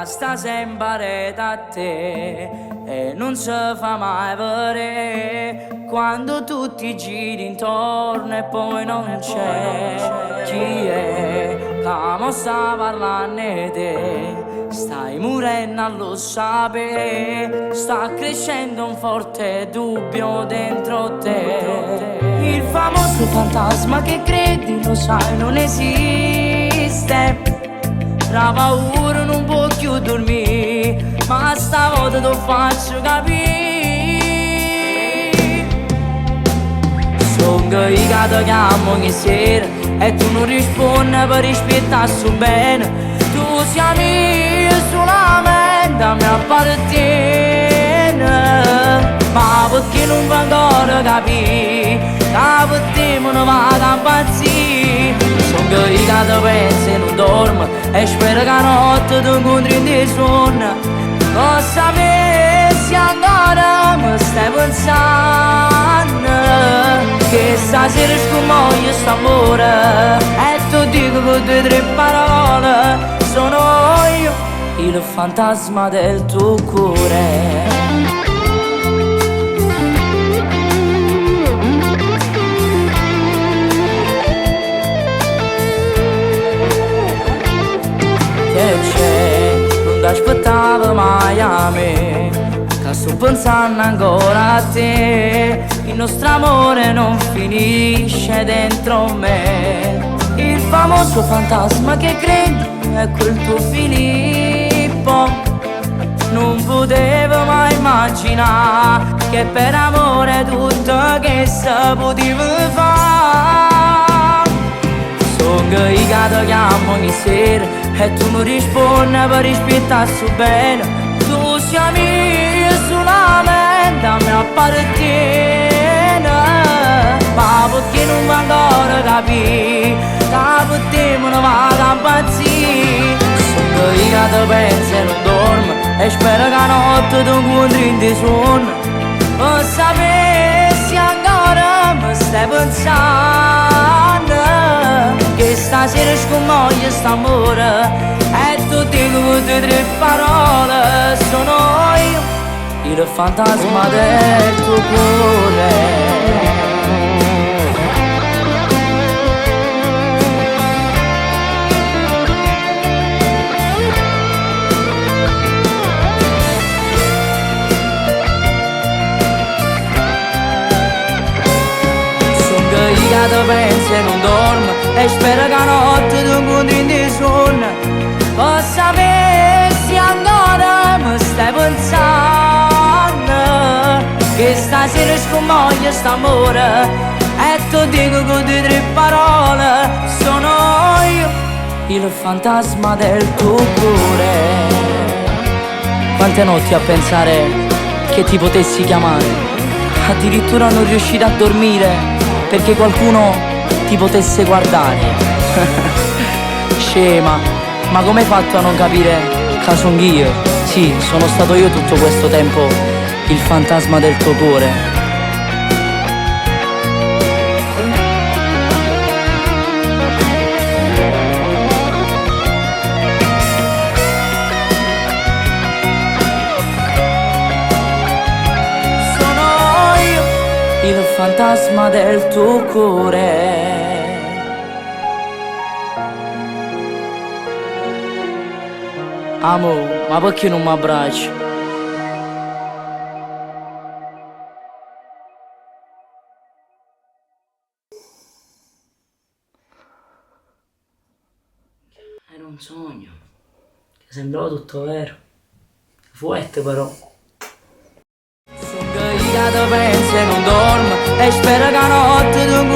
sta sempre da te e non si fa mai vedere quando tu ti giri intorno e poi non c'è. Chi è che mo sta parlando di te? Stai morendo allo sapere, sta crescendo un forte dubbio dentro te. Il famoso fantasma che credi, lo sai, non esiste. La paura non può più dormire, ma stavolta ti faccio capire. Sono io che ti chiamo ogni sera e tu non rispondi per rispettare sto bene. Tu sei solamente a me appartiene, ma perché non va ancora capire che per te me ne vado a impazzire. Sono io che ti penso e non dormo e spero che la notte ti incontri in dei sogni. Lo sapessi ancora mi stai pensando che stasera scomuoio st'amore e ti dico con 2-3 parole. Sono io, il fantasma del tuo cuore. Che c'è, non ti aspettavo mai a me, che sto pensando ancora a te. Il nostro amore non finisce dentro me. Il famoso fantasma che credi è quel tuo Filippo. Non potevo mai immaginare che per amore tutto che si poteva fare. Sono io che ti chiamo ogni sera e tu non rispondi per rispettare sto bene. Tu sei mia solamente a me appartiene, ma perché non va ancora capire che per te me ne vado a impazzire. Sono io che ti penso e non dormo e spero che la notte ti incontri in dei sogni. Lo sapessi ancora mi stai pensando che stasera scomuoio st'amore e tu dico con 2-3 parole. Sono io, il fantasma del tuo cuore. Io ti penso e non dormo e spero che la notte ti incontri in dei sogni. Lo sapessi ancora mi stai pensando che stasera scomuoio st'amore e ti dico con 2-3 parole. Sono io, il fantasma del tuo cuore. Quante notti a pensare che ti potessi chiamare, addirittura non riuscire a dormire perché qualcuno ti potesse guardare. Scema, ma come hai fatto a non capire che sono io? Sì, sono stato io tutto questo tempo, il fantasma del tuo cuore. Il fantasma del tuo cuore. Amo, ma perché non mi abbracci? Era un sogno, che sembrava tutto vero. Fuerte però. Io ti penso e non dormo e spero che la notte ti